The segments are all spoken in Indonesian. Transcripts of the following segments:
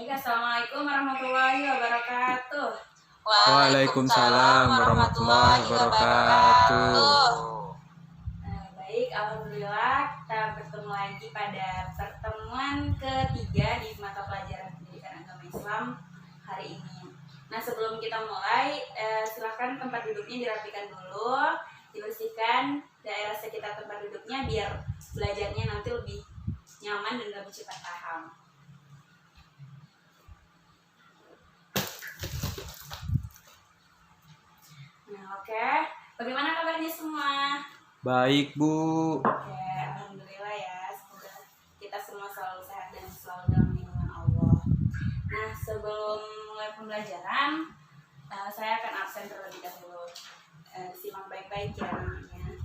Baik, assalamualaikum warahmatullahi wabarakatuh. Waalaikumsalam warahmatullahi wabarakatuh. Baik, alhamdulillah kita bertemu lagi pada pertemuan ketiga di mata pelajaran pendidikan agama Islam hari ini. Nah, sebelum kita mulai, silakan tempat duduknya dirapikan dulu, dibersihkan daerah sekitar tempat duduknya biar belajarnya nanti lebih nyaman dan lebih cepat paham. Nah, oke. Bagaimana kabarnya semua? Baik, Bu. Oke, alhamdulillah ya. Semoga kita semua selalu sehat dan selalu dalam lindungan Allah. Nah, sebelum mulai pembelajaran, saya akan absen terlebih dahulu. Simak baik-baik ya namanya.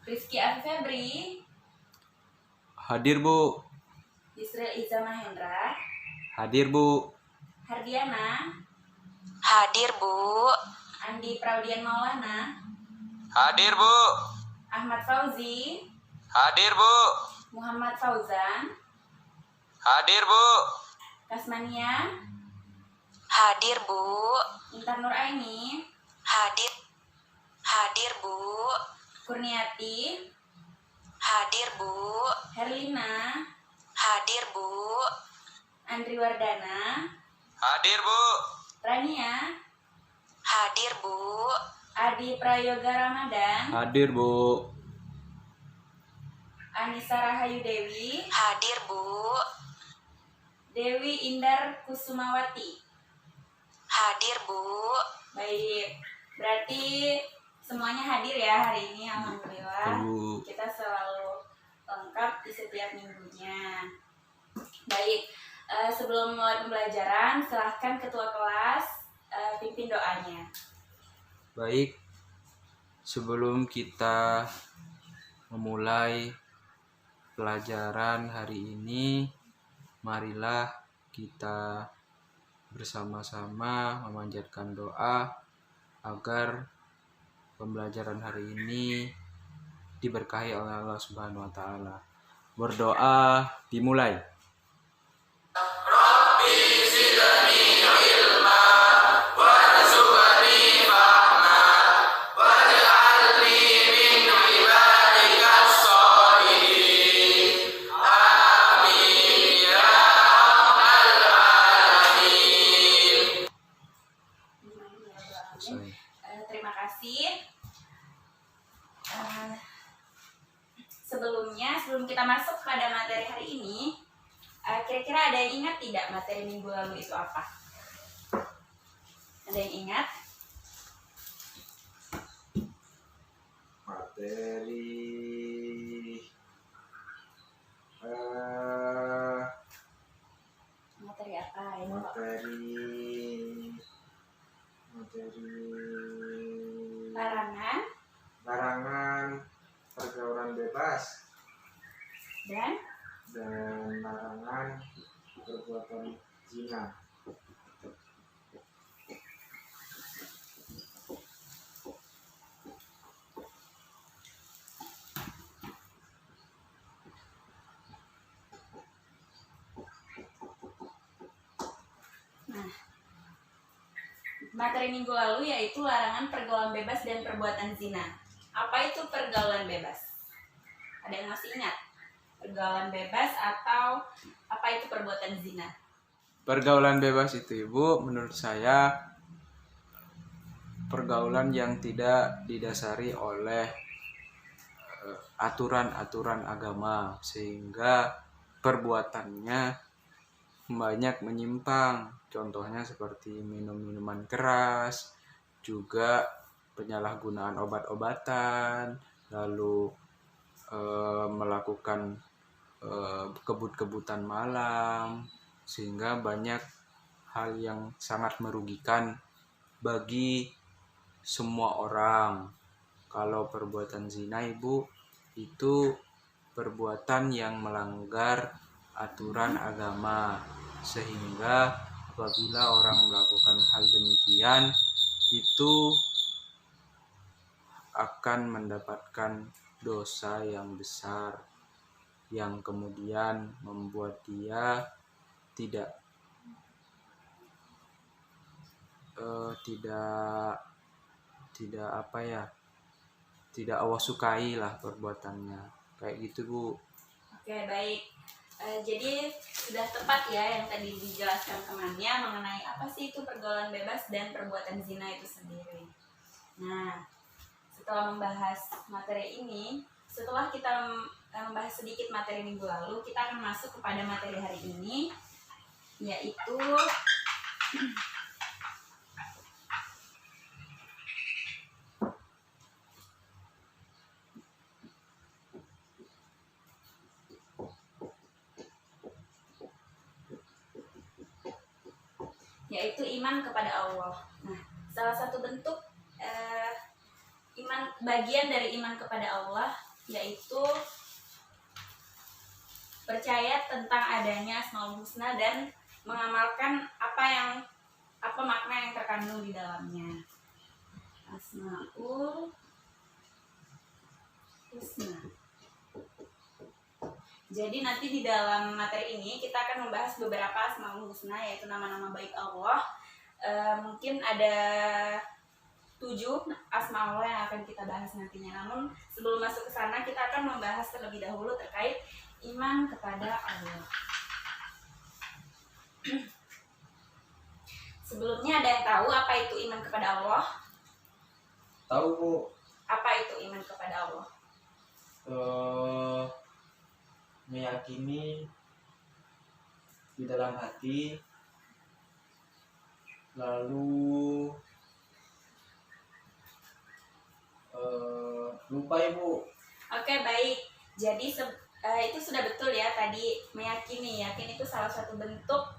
Rizky Afif Febri, Hadir, Bu. Yusril Iza Mahendra, Hadir, Bu. Hardiana, Hadir, Bu. Andi Praudian Maulana, Hadir, Bu. Ahmad Fauzi, Hadir, Bu. Muhammad Fauzan, Hadir, Bu. Kasmania, Hadir, Bu. Intan Nuraini, Hadir. Hadir, Bu. Kurniati, Hadir, Bu. Herlina, Hadir, Bu. Andri Wardana, Hadir, Bu. Rania, Hadir, Bu. Adi Prayoga Ramadan, Hadir, Bu. Anissa Rahayu Dewi, Hadir, Bu. Dewi Indar Kusumawati. Hadir, Bu. Baik, berarti semuanya hadir ya hari ini, alhamdulillah. Bu. Kita selalu lengkap di setiap minggunya. Baik, sebelum mulai pembelajaran, silahkan ketua kelas pimpin doanya. Baik. Sebelum kita memulai pelajaran hari ini, marilah kita bersama-sama memanjatkan doa agar pembelajaran hari ini diberkahi oleh Allah Subhanahu wa taala. Berdoa dimulai. Terima kasih. Sebelum kita masuk pada materi hari ini, kira-kira ada yang ingat tidak materi minggu lalu itu apa? Ada yang ingat? Materi apa ya? Larangan pergaulan bebas Dan larangan perbuatan zina. materi minggu lalu yaitu larangan pergaulan bebas dan perbuatan zina. Apa itu pergaulan bebas? Ada yang masih ingat? Pergaulan bebas atau apa itu perbuatan zina? Pergaulan bebas itu, Ibu, menurut saya pergaulan yang tidak didasari oleh aturan-aturan agama, sehingga perbuatannya banyak menyimpang. Contohnya seperti minum minuman keras, juga penyalahgunaan obat-obatan, lalu melakukan kebut-kebutan malam, sehingga banyak hal yang sangat merugikan bagi semua orang. Kalau perbuatan zina, Ibu, itu perbuatan yang melanggar aturan agama, sehingga apabila orang melakukan hal demikian itu akan mendapatkan dosa yang besar. yang kemudian membuat dia tidak tidak tidak apa ya, tidak Allah sukai lah perbuatannya kayak gitu Bu. Oke, baik. Jadi sudah tepat ya yang tadi dijelaskan temannya mengenai apa sih itu pergaulan bebas dan perbuatan zina itu sendiri. Nah, setelah membahas materi ini, setelah kita membahas sedikit materi minggu lalu, kita akan masuk kepada materi hari ini, yaitu iman kepada Allah. Nah, salah satu bentuk bagian dari iman kepada Allah yaitu percaya tentang adanya Asmaul Husna dan mengamalkan apa makna yang terkandung di dalamnya. Asmaul Husna. Jadi nanti di dalam materi ini kita akan membahas beberapa Asmaul Husna, yaitu nama-nama baik Allah. Mungkin ada 7 asma Allah yang akan kita bahas nantinya. Namun sebelum masuk ke sana kita akan membahas terlebih dahulu terkait iman kepada Allah. Sebelumnya ada yang tahu apa itu iman kepada Allah? Tahu Bu. Apa itu iman kepada Allah? Meyakini di dalam hati, lalu lupa Ibu. Oke, baik. Jadi itu sudah betul ya tadi, meyakini. Yakin itu salah satu bentuk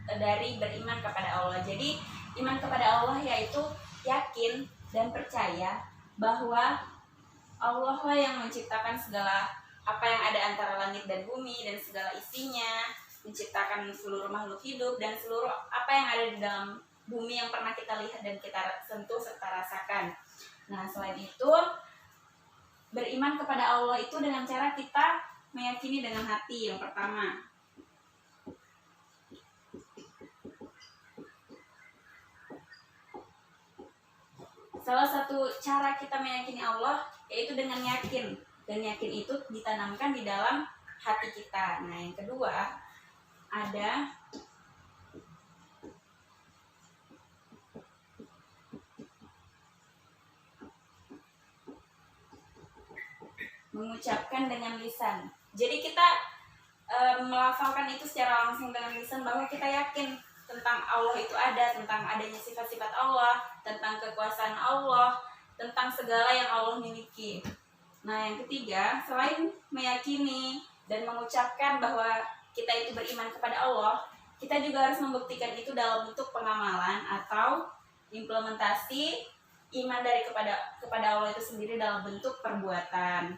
dari beriman kepada Allah. Jadi iman kepada Allah yaitu yakin dan percaya bahwa Allah lah yang menciptakan segala apa yang ada antara langit dan bumi dan segala isinya, menciptakan seluruh makhluk hidup dan seluruh apa yang ada di dalam bumi yang pernah kita lihat dan kita sentuh serta rasakan. Nah, selain itu, beriman kepada Allah itu dengan cara kita meyakini dengan hati yang pertama. Salah satu cara kita meyakini Allah yaitu dengan yakin. Dan yakin itu ditanamkan di dalam hati kita. Nah, yang kedua ada mengucapkan dengan lisan. Jadi kita melafalkan itu secara langsung dengan lisan bahwa kita yakin tentang Allah itu ada, tentang adanya sifat-sifat Allah, tentang kekuasaan Allah, tentang segala yang Allah miliki. Nah, yang ketiga, selain meyakini dan mengucapkan bahwa kita itu beriman kepada Allah, kita juga harus membuktikan itu dalam bentuk pengamalan atau implementasi iman dari kepada Allah itu sendiri dalam bentuk perbuatan.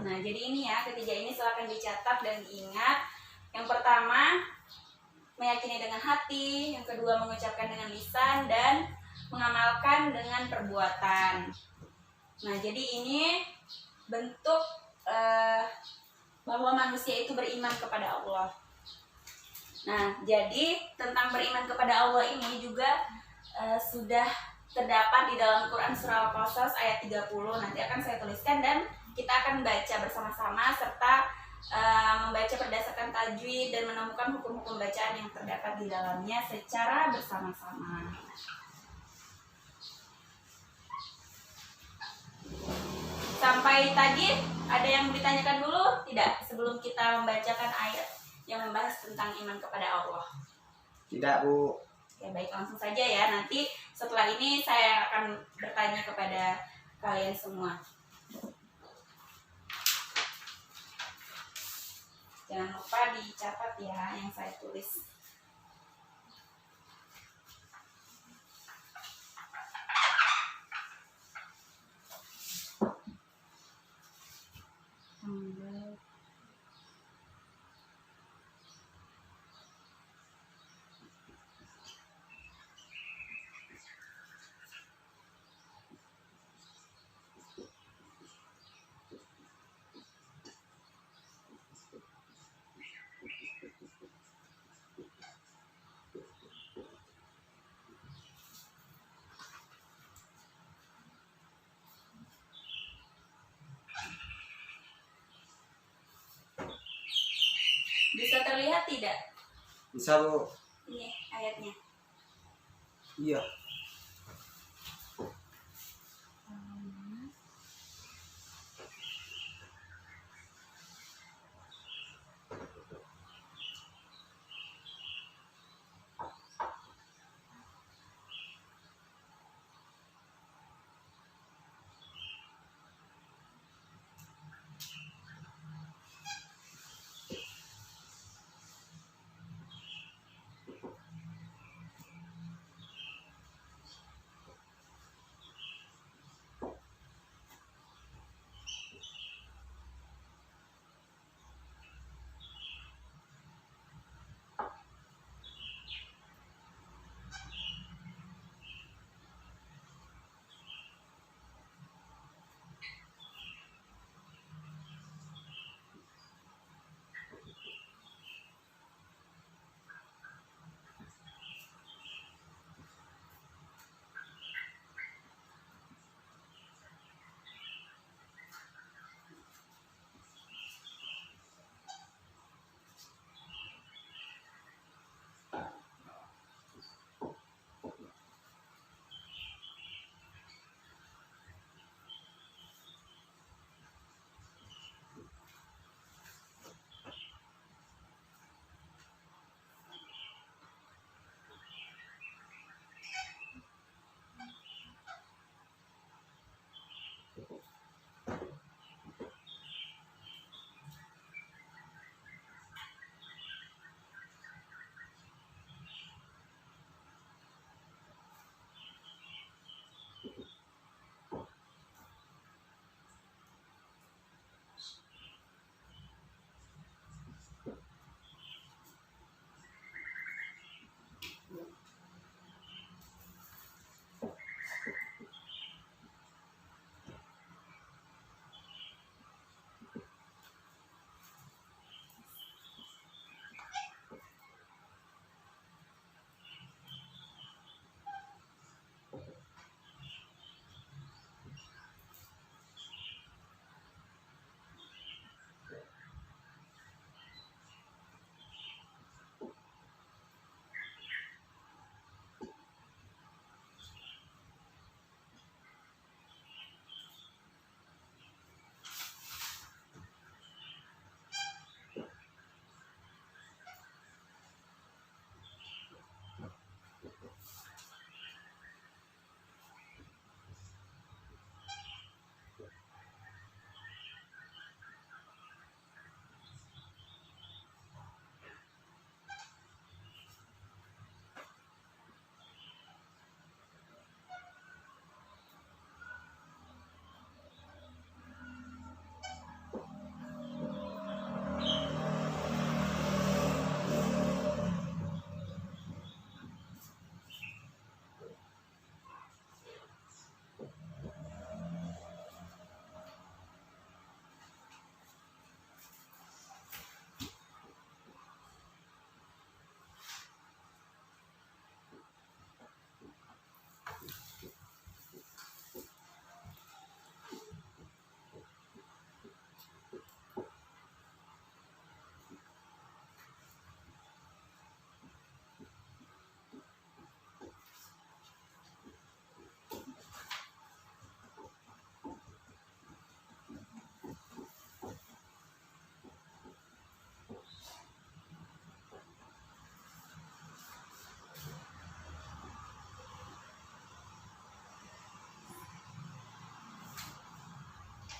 Nah, jadi ini ya, ketiga ini silakan dicatat dan diingat. Yang pertama, meyakini dengan hati. Yang kedua, mengucapkan dengan lisan. Dan mengamalkan dengan perbuatan. Nah, jadi ini bentuk bahwa manusia itu beriman kepada Allah. Nah, jadi tentang beriman kepada Allah ini juga sudah terdapat di dalam Quran surah Al-Qasas ayat 30. Nanti akan saya tuliskan dan kita akan baca bersama-sama serta membaca berdasarkan tajwid dan menemukan hukum-hukum bacaan yang terdapat di dalamnya secara bersama-sama. Sampai tadi ada yang ditanyakan dulu? Tidak, sebelum kita membacakan ayat yang membahas tentang iman kepada Allah. Tidak Bu. Ya, baik, langsung saja ya. Nanti setelah ini saya akan bertanya kepada kalian semua. Jangan lupa dicatat ya yang saya tulis. Bisa terlihat tidak? Bisa Bu. Ini ayatnya. Iya.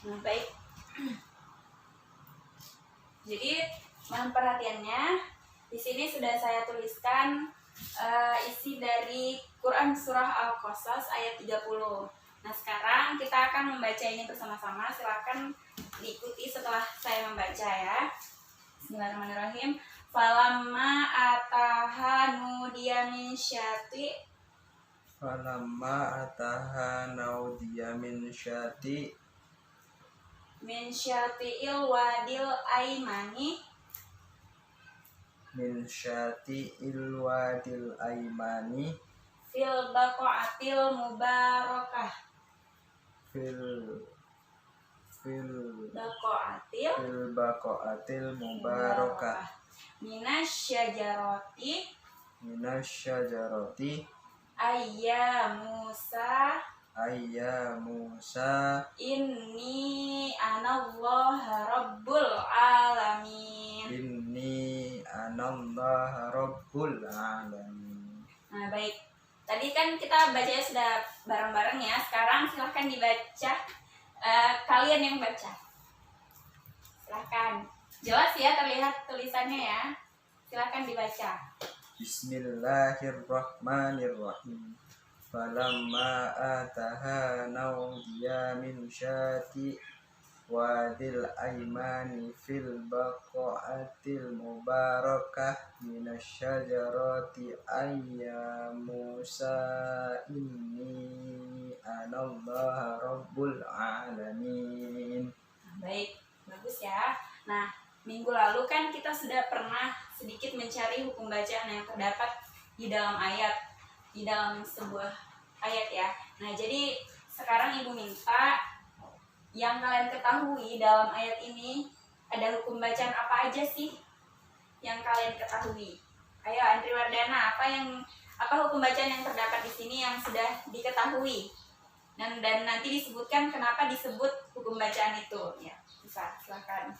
Nah, baik. Jadi, mohon perhatiannya. Di sini sudah saya tuliskan isi dari Quran Surah Al-Qasas ayat 30. Nah, sekarang kita akan membaca ini bersama-sama. Silakan diikuti setelah saya membaca ya. Bismillahirrahmanirrahim. Falamma ataha nudiya min syati Falamma ataha naudiya min syati'il wadil aimani wadil aimani fil baqa'atil mubarakah fil fil Baqaatil mubarakah minasyajarati minasyajarati ayya Musa inni anallaha rabbul alamin. inni anallaha rabbul alamin. Nah, baik. Tadi kan kita bacanya sudah bareng-bareng ya. Sekarang silahkan dibaca. Kalian yang baca. Silahkan. Jelas ya terlihat tulisannya ya. Silahkan dibaca. Bismillahirrahmanirrahim. Falamma ataha naudiya min syati wadil aimani fil baqaatil mubarakah minasyajarati ayya Musa inni anallaha rabbul alamin. Baik, bagus ya. Nah, minggu lalu kan kita sudah pernah sedikit mencari hukum bacaan yang terdapat di dalam ayat, di dalam sebuah ayat ya. Nah, jadi sekarang Ibu minta yang kalian ketahui dalam ayat ini ada hukum bacaan apa aja sih yang kalian ketahui? Ayo Andri Wardana, apa hukum bacaan yang terdapat di sini yang sudah diketahui? Dan nanti disebutkan kenapa disebut hukum bacaan itu ya. Bisa, silakan.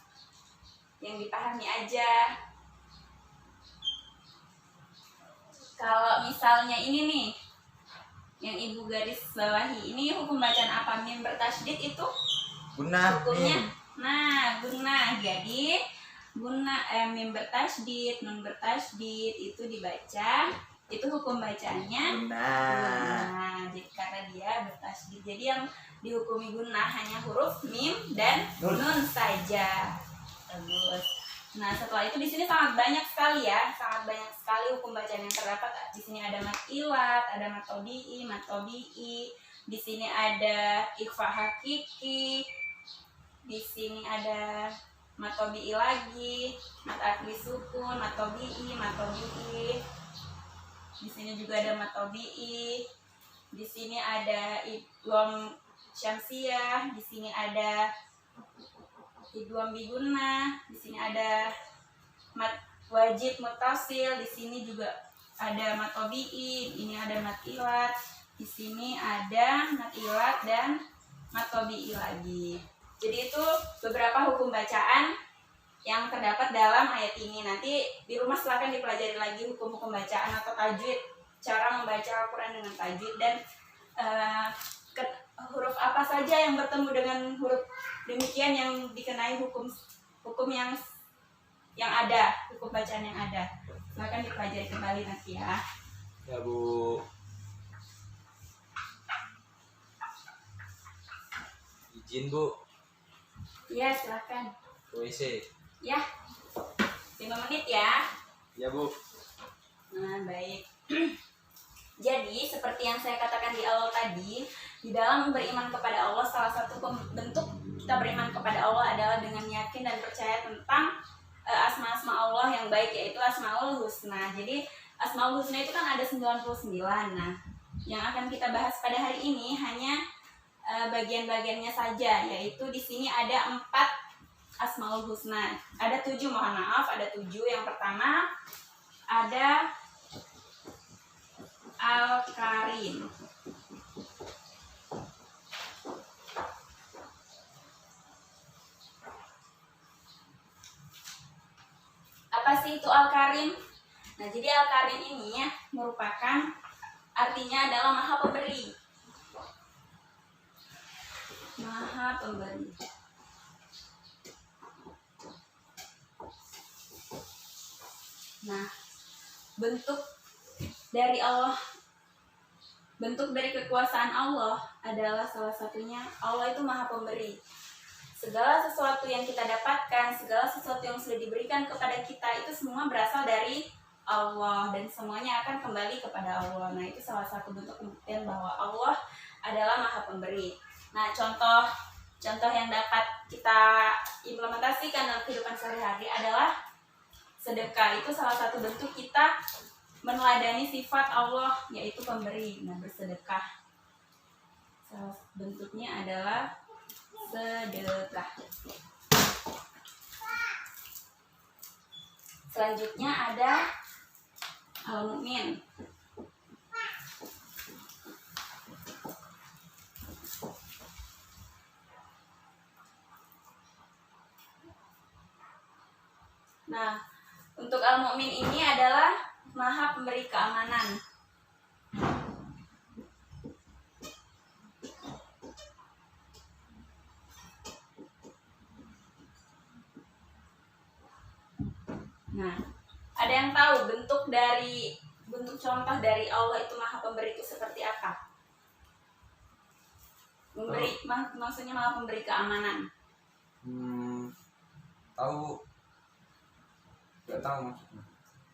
Yang dipahami aja. Kalau misalnya ini nih yang Ibu garis bawahi, ini hukum bacaan apa? Mim bertasydid itu Gunnah hukumnya. Nah, gunnah. Jadi mim bertasydid, nun bertasydid itu dibaca, itu hukum bacaannya gunnah. Jadi karena dia bertasydid, jadi yang dihukumi gunnah hanya huruf mim dan nun saja. Bagus. Nah, setelah itu di sini sangat banyak sekali ya, sangat banyak sekali hukum bacaan yang terdapat. Di sini ada mat ilat, ada mat tobi'i, di sini ada ikhfa hakiki, di sini ada mat tobi'i lagi, mat akli sukun, mat tobi'i. Di sini juga ada mat tobi'i. Di sini ada idgham syamsiyah, di sini ada idgham bigunnah, di sini ada mat wajib mutasil, di sini juga ada mat tobi'i, ini ada mat ilat, di sini ada mat ilat dan mat tobi'i lagi. Jadi itu beberapa hukum bacaan yang terdapat dalam ayat ini. Nanti di rumah silakan dipelajari lagi hukum-hukum bacaan atau tajwid, cara membaca Al-Quran dengan tajwid dan huruf apa saja yang bertemu dengan huruf demikian yang dikenai hukum yang ada, hukum bacaan yang ada. Silakan dipelajari kembali nanti ya. Ya Bu. Izin Bu. Iya, silakan. WC. Ya. 5 menit ya. Ya Bu. Nah, baik. Jadi, seperti yang saya katakan di awal tadi, di dalam beriman kepada Allah, salah satu bentuk kita beriman kepada Allah adalah dengan yakin dan percaya tentang asma-asma Allah yang baik, yaitu Asmaul Husna. Jadi, Asmaul Husna itu kan ada 99. Nah, yang akan kita bahas pada hari ini hanya bagian-bagiannya saja, yaitu di sini ada 4 Asmaul Husna. Ada 7, mohon maaf, ada 7. Yang pertama ada Al-Karim. Apa sih itu Al-Karim? Nah, jadi Al-Karim ini ya merupakan artinya adalah Maha Pemberi. Maha Pemberi. Nah, bentuk dari Allah, bentuk dari kekuasaan Allah adalah salah satunya Allah itu Maha Pemberi. Segala sesuatu yang kita dapatkan, segala sesuatu yang sudah diberikan kepada kita itu semua berasal dari Allah dan semuanya akan kembali kepada Allah. Nah, itu salah satu bentuk pembuktian bahwa Allah adalah Maha Pemberi. Nah, contoh yang dapat kita implementasikan dalam kehidupan sehari-hari adalah sedekah. Itu salah satu bentuk kita meneladani sifat Allah, yaitu pemberi. Nah, bersedekah salah bentuknya adalah sedekah. Selanjutnya ada Al-Mu'min. Nah, untuk Al-Mu'min ini adalah Maha Pemberi keamanan. Nah, ada yang tahu bentuk contoh dari Allah itu Maha Pemberi itu seperti apa? Maksudnya Maha Pemberi keamanan. Tahu? Gak tahu maksudnya.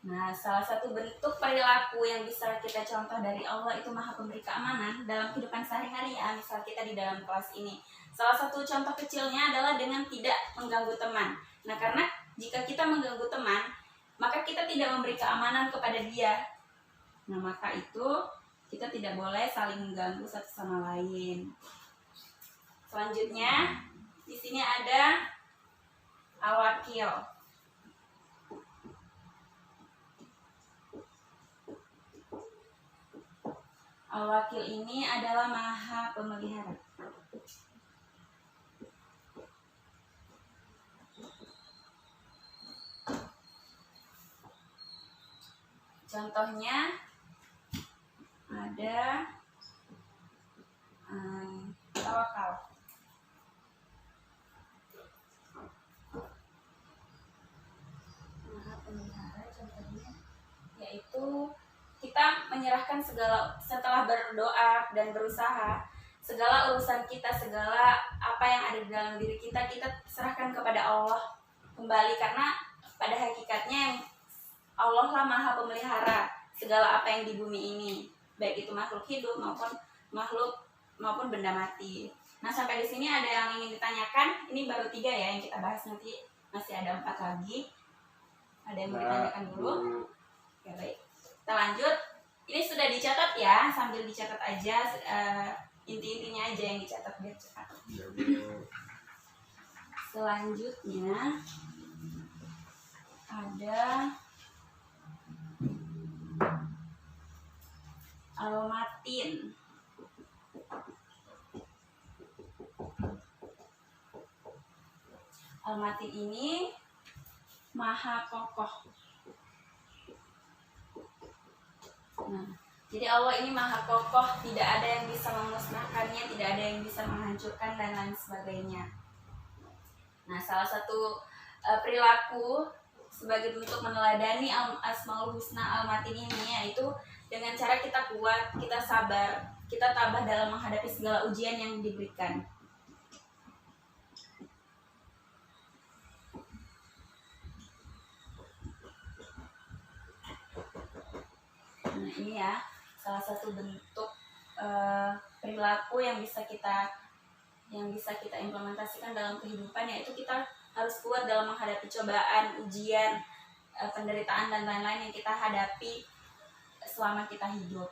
Nah, salah satu bentuk perilaku yang bisa kita contoh dari Allah itu Maha Pemberi keamanan dalam kehidupan sehari-hari ya. Misal kita di dalam kelas ini, salah satu contoh kecilnya adalah dengan tidak mengganggu teman. Nah, karena jika kita mengganggu teman, maka kita tidak memberi keamanan kepada dia. Nah, maka itu kita tidak boleh saling mengganggu satu sama lain. Selanjutnya, di sini ada Al-Wakil. Al-Wakil ini adalah Maha Pemelihara. Contohnya ada tawakal. Maha Pemelihara contohnya yaitu kita menyerahkan setelah berdoa dan berusaha, segala urusan kita, segala apa yang ada di dalam diri kita, kita serahkan kepada Allah kembali, karena pada hakikatnya Allah lah Maha Pemelihara segala apa yang di bumi ini, baik itu makhluk hidup maupun benda mati. Nah, sampai di sini ada yang ingin ditanyakan? Ini baru 3 ya yang kita bahas, nanti masih ada 4 lagi. Ada yang mau ditanyakan dulu? Ya, baik. Kita lanjut. Ini sudah dicatat ya, sambil dicatat aja inti-intinya aja yang dicatat biar cepat. Selanjutnya ada Al-Matin. Al-Matin ini Maha Kokoh. Nah, jadi Allah ini Maha Kokoh, tidak ada yang bisa memusnahkannya, tidak ada yang bisa menghancurkan dan lain sebagainya. Nah, salah satu perilaku sebagai bentuk meneladani Asmaul Husna Al-Matin ini yaitu dengan cara kita kuat, kita sabar, kita tabah dalam menghadapi segala ujian yang diberikan. Nah, ini ya salah satu bentuk perilaku yang bisa kita implementasikan dalam kehidupan, yaitu kita harus kuat dalam menghadapi cobaan, ujian, penderitaan dan lain-lain yang kita hadapi selama kita hidup.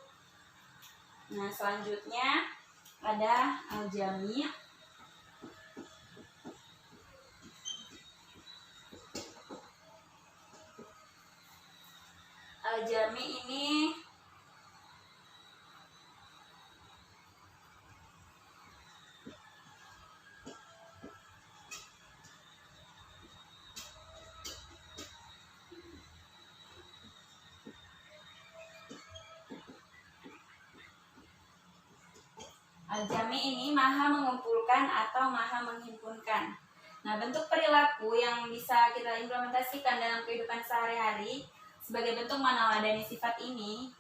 Nah, selanjutnya ada Al-Jami'. Al-Jami' ini Maha mengumpulkan atau Maha menghimpunkan. Nah, bentuk perilaku yang bisa kita implementasikan dalam kehidupan sehari-hari sebagai bentuk meneladani sifat ini,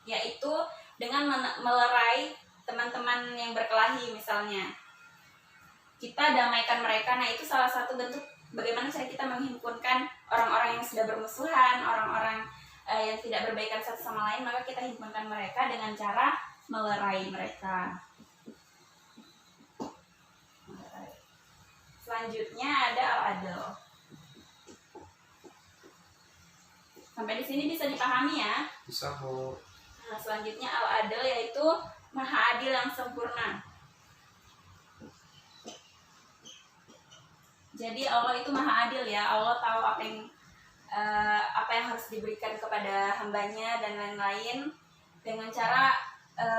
yaitu dengan melerai teman-teman yang berkelahi misalnya. Kita damaikan mereka. Nah, itu salah satu bentuk bagaimana cara kita menghimpunkan orang-orang yang sudah bermusuhan, orang-orang yang tidak berbaikan satu sama lain, maka kita himpunkan mereka dengan cara melerai mereka. Selanjutnya ada Al-Adl. Sampai di sini bisa dipahami ya? Bisa, Bu. Nah, selanjutnya Al-Adl yaitu Maha Adil yang sempurna. Jadi Allah itu maha adil ya. Allah tahu apa yang harus diberikan kepada hambanya dan lain-lain dengan cara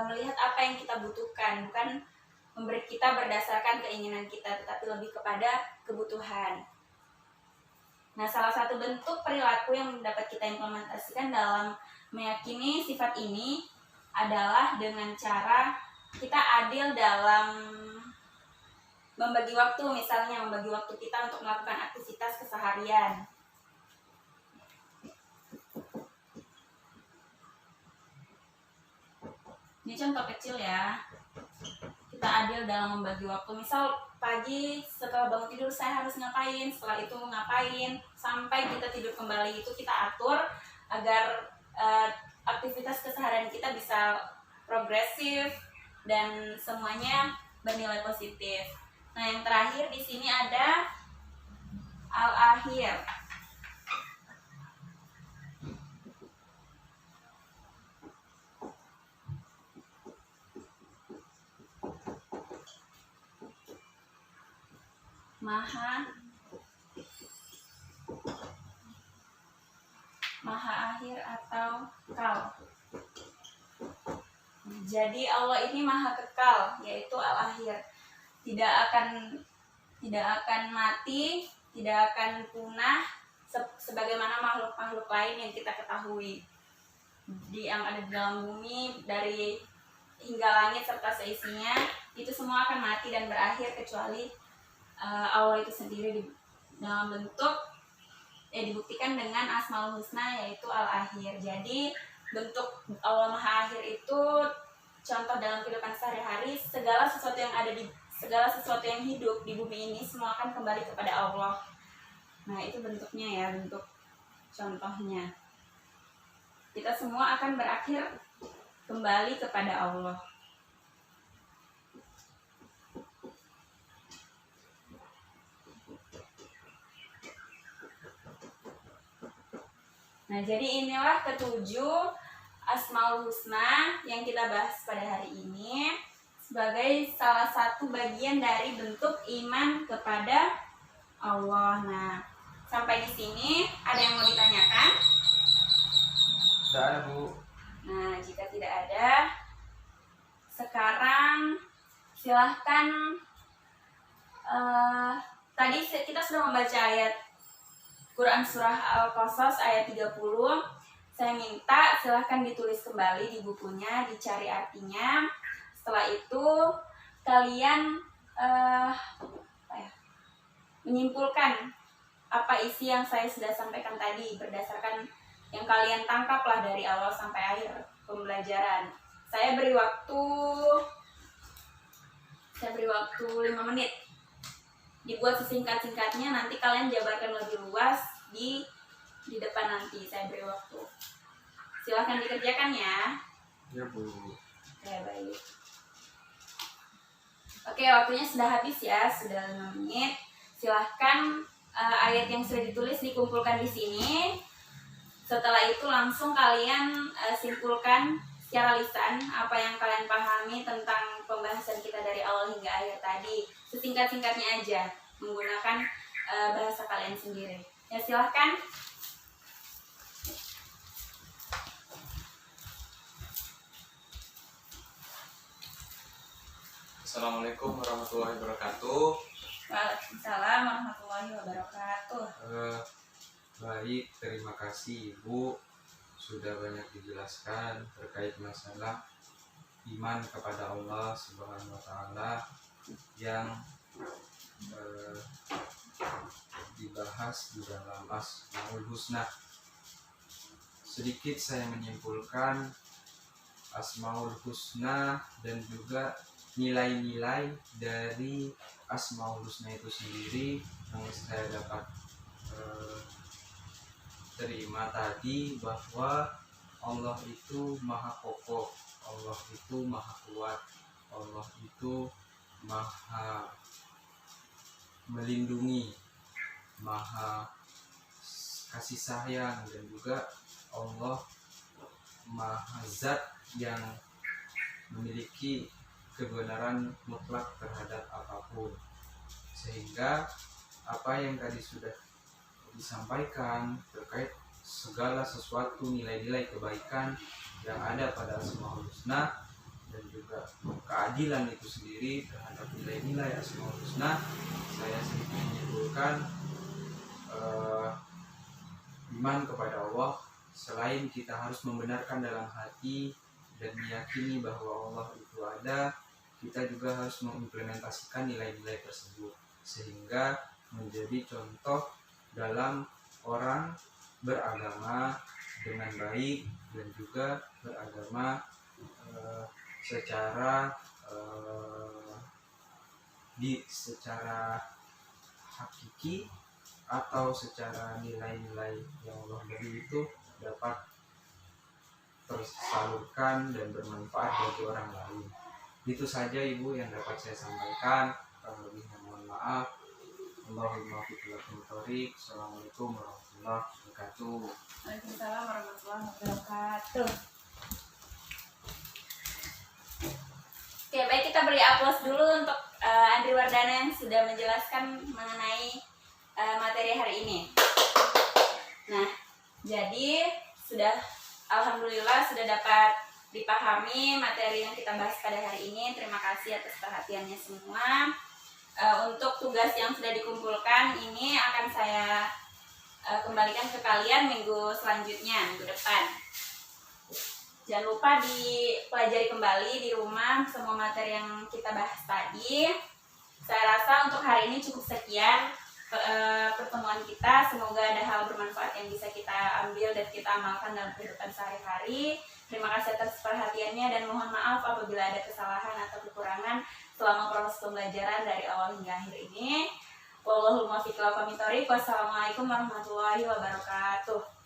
melihat apa yang kita butuhkan, bukan memberi kita berdasarkan keinginan kita, tetapi lebih kepada kebutuhan. Nah, salah satu bentuk perilaku yang dapat kita implementasikan dalam meyakini sifat ini adalah dengan cara kita adil dalam membagi waktu, misalnya membagi waktu kita untuk melakukan aktivitas keseharian. Ini contoh kecil ya. Kita adil dalam membagi waktu. Misal pagi setelah bangun tidur saya harus ngapain, setelah itu ngapain, sampai kita tidur kembali itu kita atur agar aktivitas keseharian kita bisa progresif dan semuanya bernilai positif. Nah, yang terakhir di sini ada al-akhir. Maha akhir atau kekal. Jadi Allah ini maha kekal, yaitu al-akhir. Tidak akan mati, tidak akan punah sebagaimana makhluk-makhluk lain yang kita ketahui yang ada di dalam bumi, dari hingga langit serta seisinya, itu semua akan mati dan berakhir kecuali Allah itu sendiri dalam bentuk dibuktikan dengan Asmaul Husna, yaitu al-akhir. Jadi bentuk Allah maha akhir itu contoh dalam kehidupan sehari-hari. Segala sesuatu yang hidup di bumi ini semua akan kembali kepada Allah. Nah, itu bentuknya ya, bentuk contohnya. Kita semua akan berakhir kembali kepada Allah. Nah, jadi inilah ketujuh Asmaul Husna yang kita bahas pada hari ini sebagai salah satu bagian dari bentuk iman kepada Allah. Nah, sampai di sini ada yang mau ditanyakan? Tidak ada, Bu. Nah, jika tidak ada, sekarang silahkan. Tadi kita sudah membaca ayat Quran Surah Al-Qasas ayat 30. Saya minta silahkan ditulis kembali di bukunya, dicari artinya. Setelah itu kalian menyimpulkan apa isi yang saya sudah sampaikan tadi berdasarkan yang kalian tangkaplah dari awal sampai akhir pembelajaran. Saya beri waktu 5 menit. Dibuat sesingkat-singkatnya, nanti kalian jabarkan lebih luas di depan nanti. Saya beri waktu. Silahkan dikerjakan ya. Ya, Bu. Oke, baik. Oke, waktunya sudah habis ya, sudah 5 menit. Silahkan ayat yang sudah ditulis dikumpulkan di sini. Setelah itu langsung kalian simpulkan secara lisan apa yang kalian pahami tentang pembahasan kita dari awal hingga akhir tadi. Sesingkat-singkatnya aja, menggunakan bahasa kalian sendiri. Ya, silahkan. Assalamualaikum warahmatullahi wabarakatuh. Waalaikumsalam warahmatullahi wabarakatuh. Baik, terima kasih Ibu sudah banyak dijelaskan terkait masalah iman kepada Allah Subhanahu wa Ta'ala yang dibahas di dalam Asmaul Husna. Sedikit saya menyimpulkan Asmaul Husna dan juga nilai-nilai dari Asmaul Husna itu sendiri yang saya dapat terima tadi, bahwa Allah itu maha kokoh, Allah itu maha kuat, Allah itu maha melindungi, maha kasih sayang, dan juga Allah maha zat yang memiliki kebenaran mutlak terhadap apapun. Sehingga apa yang tadi sudah disampaikan terkait segala sesuatu nilai-nilai kebaikan yang ada pada Asmaul Husna dan juga keadilan itu sendiri terhadap nilai-nilai Asmaul Husna, saya sedikit menyimpulkan iman kepada Allah selain kita harus membenarkan dalam hati dan meyakini bahwa Allah itu ada, kita juga harus mengimplementasikan nilai-nilai tersebut sehingga menjadi contoh dalam orang beragama dengan baik dan juga beragama secara hakiki atau secara nilai-nilai yang Allah beri itu dapat tersalurkan dan bermanfaat bagi orang lain. Itu saja Ibu yang dapat saya sampaikan. Kurang lebihnya mohon maaf. Allahumma fiqhul thoriq. Assalamualaikum warahmatullahi wabarakatuh. Waalaikumsalam warahmatullahi wabarakatuh. Oke, baik, kita beri aplaus dulu untuk Andri Wardana yang sudah menjelaskan mengenai materi hari ini. Nah, jadi alhamdulillah sudah dapat dipahami materi yang kita bahas pada hari ini. Terima kasih atas perhatiannya semua. Untuk tugas yang sudah dikumpulkan ini akan saya kembalikan ke kalian minggu selanjutnya, minggu depan. Jangan lupa dipelajari kembali di rumah semua materi yang kita bahas tadi. Saya rasa untuk hari ini cukup sekian pertemuan kita. Semoga ada hal bermanfaat yang bisa kita ambil dan kita amalkan dalam kehidupan sehari-hari. Terima kasih atas perhatiannya dan mohon maaf apabila ada kesalahan atau kekurangan selama proses pembelajaran dari awal hingga akhir ini. Wallahul muwaffiq ila aqwamit thoriq. Wassalamualaikum warahmatullahi wabarakatuh.